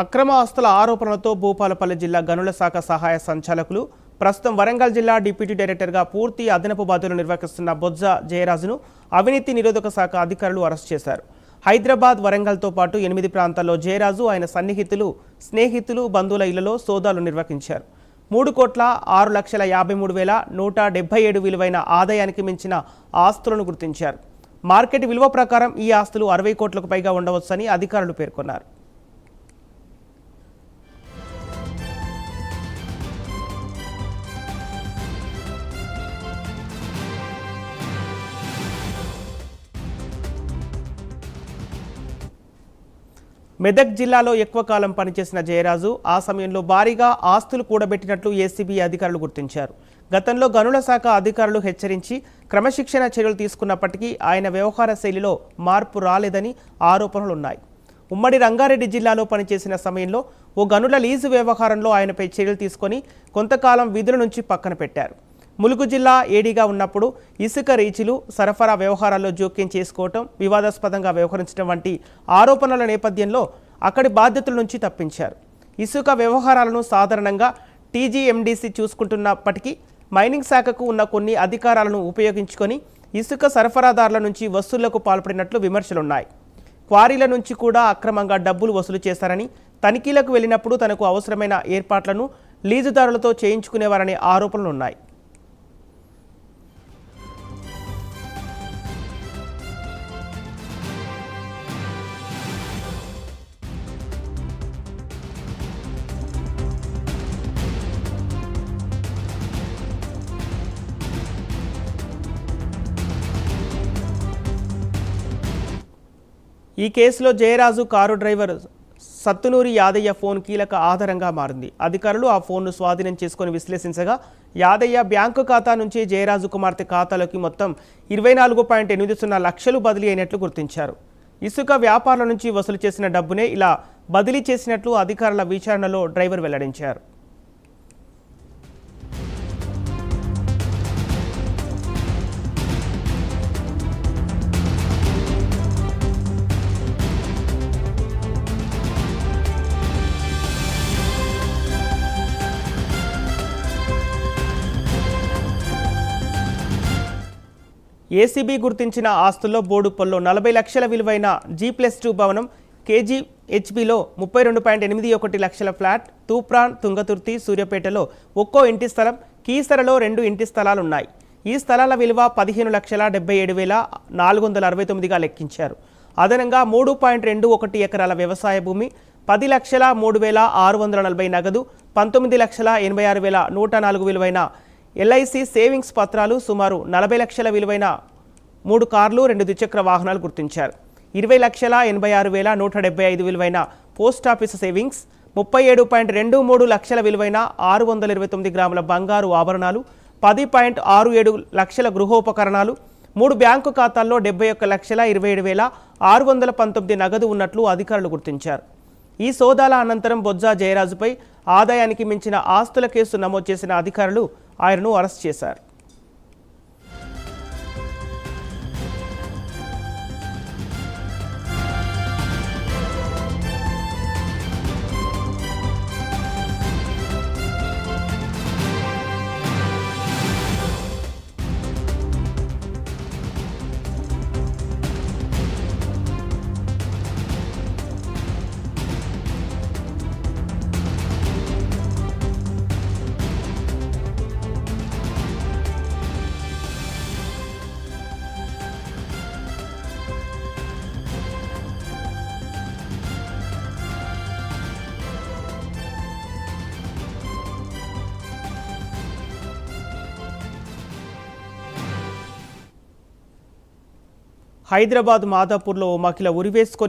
అక్రమ ఆస్తుల ఆరోపణలతో భూపాలపల్లి జిల్లా గనుల శాఖ సహాయ సంచాలకులు ప్రస్తుతం వరంగల్ జిల్లా డిప్యూటీ డైరెక్టర్గా పూర్తి అదనపు బాధ్యతలు నిర్వహిస్తున్న బొజ్జ జయరాజును అవినీతి నిరోధక శాఖ అధికారులు అరెస్ట్ చేశారు. హైదరాబాద్, వరంగల్తో పాటు 8 ప్రాంతాల్లో జయరాజు, ఆయన సన్నిహితులు, స్నేహితులు, బంధువుల ఇళ్లలో సోదాలు నిర్వహించారు. 3,06,53,177 విలువైన ఆదాయానికి మించిన ఆస్తులను గుర్తించారు. మార్కెట్ విలువ ప్రకారం ఈ ఆస్తులు 60 కోట్లకు పైగా ఉండవచ్చని అధికారులు పేర్కొన్నారు. మెదక్ జిల్లాలో ఎక్కువ కాలం పనిచేసిన జయరాజు ఆ సమయంలో భారీగా ఆస్తులు కూడబెట్టినట్లు ఏసీబీ అధికారులు గుర్తించారు. గతంలో గనుల శాఖ అధికారులు హెచ్చరించి క్రమశిక్షణ చర్యలు తీసుకున్నప్పటికీ ఆయన వ్యవహార శైలిలో మార్పు రాలేదని ఆరోపణలున్నాయి. ఉమ్మడి రంగారెడ్డి జిల్లాలో పనిచేసిన సమయంలో ఓ గనుల లీజు వ్యవహారంలో ఆయనపై చర్యలు తీసుకొని కొంతకాలం విధుల నుంచి పక్కన పెట్టారు. ములుగు జిల్లా ఏడీగా ఉన్నప్పుడు ఇసుక రీచులు, సరఫరా వ్యవహారాల్లో జోక్యం చేసుకోవటం, వివాదాస్పదంగా వ్యవహరించడం వంటి ఆరోపణల నేపథ్యంలో అక్కడి బాధ్యతల నుంచి తప్పించారు. ఇసుక వ్యవహారాలను సాధారణంగా టీజీఎండీసీ చూసుకుంటున్నప్పటికీ మైనింగ్ శాఖకు ఉన్న కొన్ని అధికారాలను ఉపయోగించుకొని ఇసుక సరఫరాదారుల నుంచి వసూళ్లకు పాల్పడినట్లు విమర్శలున్నాయి. క్వారీల నుంచి కూడా అక్రమంగా డబ్బులు వసూలు చేశారని, తనిఖీలకు వెళ్ళినప్పుడు తనకు అవసరమైన ఏర్పాట్లను లీజుదారులతో చేయించుకునేవారనే ఆరోపణలున్నాయి. ఈ కేసులో Jayaraju car driver Sattunuri Yadaiah phone కీలక ఆధారంగా మారింది. అధికారులు ఆ ఫోన్ను స్వాధీనం చేసుకుని విశ్లేషించగా యాదయ్య బ్యాంకు ఖాతా నుంచి జయరాజు కుమార్తె ఖాతాలోకి మొత్తం 24.80 లక్షలు బదిలీ అయినట్లు గుర్తించారు. ఇసుక వ్యాపారుల నుంచి వసూలు చేసిన డబ్బునే ఇలా బదిలీ చేసినట్లు అధికారుల విచారణలో డ్రైవర్ వెల్లడించారు. ఏసీబీ గుర్తించిన ఆస్తుల్లో బోడుపల్లో 40 లక్షల విలువైన G+2 భవనం, KGHBలో 32.81 లక్షల ఫ్లాట్, తూప్రాన్, తుంగతుర్తి, సూర్యాపేటలో ఒక్కో ఇంటి స్థలం, కీసరలో 2 ఇంటి స్థలాలున్నాయి. ఈ స్థలాల విలువ 15,77,469గా లెక్కించారు. అదనంగా 3.21 ఎకరాల వ్యవసాయ భూమి, 10,03,640 నగదు, 19,86,104 విలువైన ఎల్ఐసి సేవింగ్స్ పత్రాలు, సుమారు 40 లక్షల విలువైన 3 కార్లు, 2 ద్విచక్ర వాహనాలు గుర్తించారు. 20,86,175 విలువైన పోస్టాఫీసు సేవింగ్స్, 37.23 లక్షల విలువైన 629 గ్రాముల బంగారు ఆభరణాలు, 10.67 లక్షల గృహోపకరణాలు, 3 బ్యాంకు ఖాతాల్లో 71,27,619 నగదు ఉన్నట్లు అధికారులు గుర్తించారు. ఈ సోదాల అనంతరం బొజ్జ జయరాజుపై ఆదాయానికి మించిన ఆస్తుల కేసు నమోదు చేసిన అధికారులు ఆయనను అరెస్ట్ చేశారు. హైదరాబాద్ మాదాపూర్లో ఓ మహిళ ఉరివేసుకొని